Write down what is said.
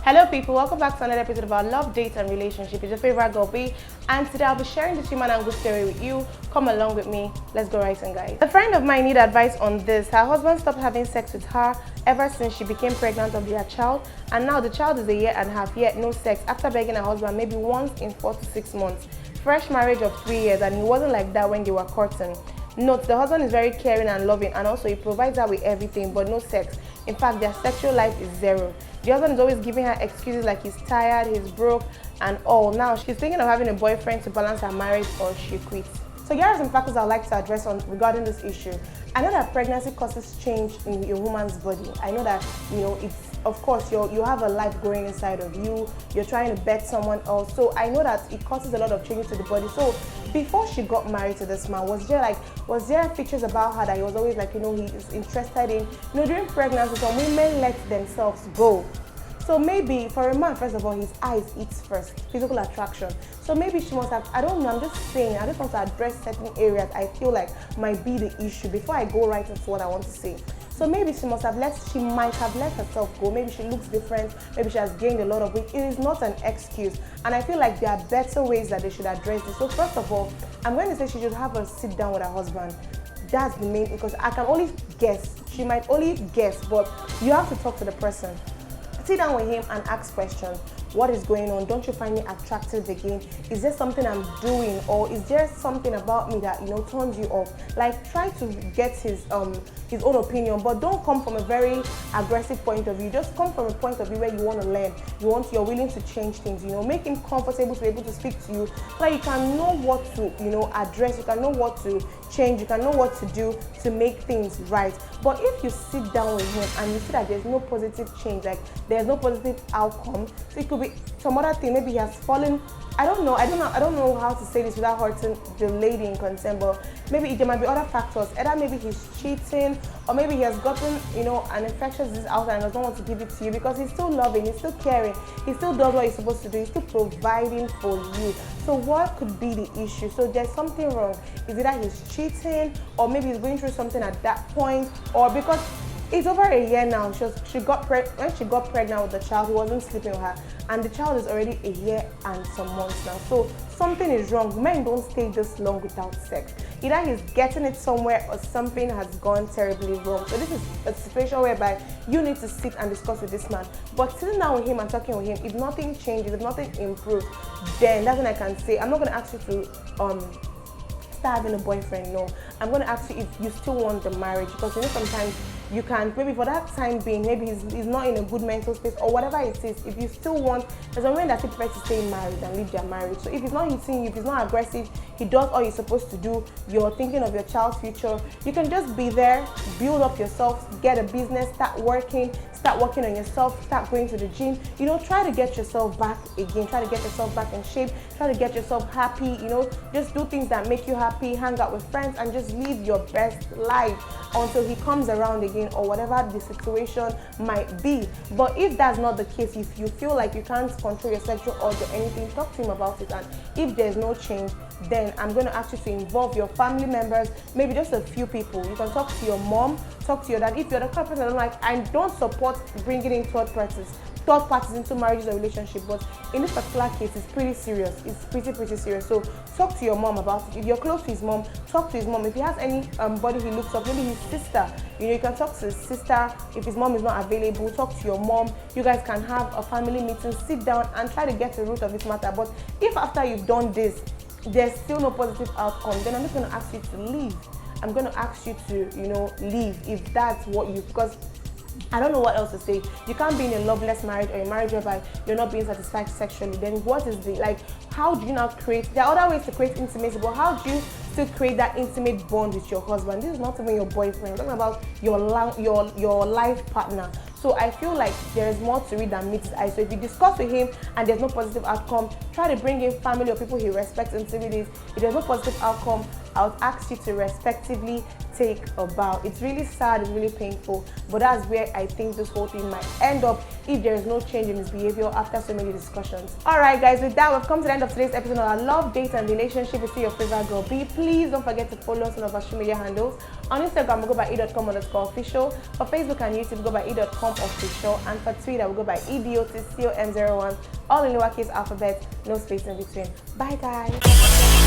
Hello people, welcome back to another episode of our Love, Date and Relationship. It's your favorite girl B, and today I'll be sharing this human and good story with you. Come along with me, let's go right in, guys. A friend of mine needed advice on this. Her husband stopped having sex with her ever since she became pregnant of their child, and now the child is a year and a half, yet no sex after begging her husband maybe once in 4 to 6 months. Fresh marriage of 3 years, and it wasn't like that when they were courting. Note, the husband is very caring and loving, and also he provides her with everything, but no sex. In fact, their sexual life is zero. The husband is always giving her excuses like he's tired, he's broke, and all. Now, she's thinking of having a boyfriend to balance her marriage, or she quits. So here are some factors I'd like to address regarding this issue. I know that pregnancy causes change in your woman's body. I know that, it's, of course, you have a life growing inside of you. You're trying to bet someone else. So I know that it causes a lot of changes to the body. So before she got married to this man, was there features about her that he was always like, he is interested in? During pregnancy, some women let themselves go. So maybe for a man, first of all, his eyes eats first, physical attraction. So maybe she must have, I don't know, I'm just saying, I just want to address certain areas I feel like might be the issue before I go right into what I want to say. So maybe she might have let herself go. Maybe she looks different. Maybe she has gained a lot of weight. It is not an excuse. And I feel like there are better ways that they should address this. So first of all, I'm going to say she should have a sit down with her husband. That's the main, because I can only guess. She might only guess, but you have to talk to the person. Sit down with him and ask questions. What is going on? Don't you find me attractive again? Is there something I'm doing, or is there something about me that turns you off? Like, try to get his own opinion, but don't come from a very aggressive point of view. Just come from a point of view where you want to learn. You're willing to change things. Make him comfortable to be able to speak to you, so that you can know what to address. You can know what to change. You can know what to do to make things right. But if you sit down with him and you see that there's no positive change, like there's no positive outcome, so it could be some other thing. Maybe he has fallen. I don't know how to say this without hurting the lady in concern, but maybe there might be other factors. Either maybe he's cheating, or maybe he has gotten, an infectious disease out and doesn't want to give it to you, because he's still loving, he's still caring, he still does what he's supposed to do, he's still providing for you. So what could be the issue? So there's something wrong. Is it that he's cheating, or maybe he's going through something at that point, or because it's over a year now. When she got pregnant with the child, he wasn't sleeping with her, and the child is already a year and some months now. So something is wrong. Men don't stay this long without sex. Either he's getting it somewhere, or something has gone terribly wrong. So this is a situation whereby you need to sit and discuss with this man. But sitting down with him and talking with him, if nothing changes, if nothing improves, then that's when I can say, I'm not going to ask you to start having a boyfriend. No, I'm going to ask you if you still want the marriage, because sometimes you can, maybe for that time being, maybe he's not in a good mental space, or whatever it is. If you still want, there's a women that still prefer to stay married and leave their marriage. So if he's not hitting you, if he's not aggressive, he does all you're supposed to do, you're thinking of your child's future, you can just be there, build up yourself, get a business, start working on yourself, start going to the gym, try to get yourself back again, try to get yourself back in shape, try to get yourself happy, just do things that make you happy, hang out with friends, and just live your best life until he comes around again, or whatever the situation might be. But if that's not the case, if you feel like you can't control your sexual urge or anything, talk to him about it. And if there's no change, then I'm going to ask you to involve your family members, maybe just a few people. You can talk to your mom, talk to your dad. If you're the kind of person that I don't support bringing in third parties into marriages or relationship, but in this particular case, it's pretty serious. It's pretty serious. So talk to your mom about it. If you're close to his mom, talk to his mom. If he has anybody he looks up, maybe his sister, you can talk to his sister. If his mom is not available, talk to your mom. You guys can have a family meeting, sit down and try to get to the root of this matter. But if after you've done this, there's still no positive outcome, then I'm just going to ask you to leave. I'm going to ask you to, leave, if that's what because I don't know what else to say. You can't be in a loveless marriage, or a marriage whereby you're not being satisfied sexually. Then what is how do you now create, there are other ways to create intimacy, but how do you still create that intimate bond with your husband? This is not even your boyfriend. We're talking about your life partner. So I feel like there is more to it than meets his eyes. So if you discuss with him and there's no positive outcome, try to bring in family or people he respects into this. If there's no positive outcome, I would ask you to respectively take a bow. It's really sad, it's really painful, but that's where I think this whole thing might end up if there is no change in his behavior after so many discussions. Alright guys, with that, we've come to the end of today's episode on our love, date and relationship with your favorite girl B. Please don't forget to follow us on our social media handles. On Instagram, we'll go by e.com_official. For Facebook and YouTube, we'll go by e.com_official. And for Twitter, we'll go by edotcom01. All in lowercase alphabet, no space in between. Bye guys.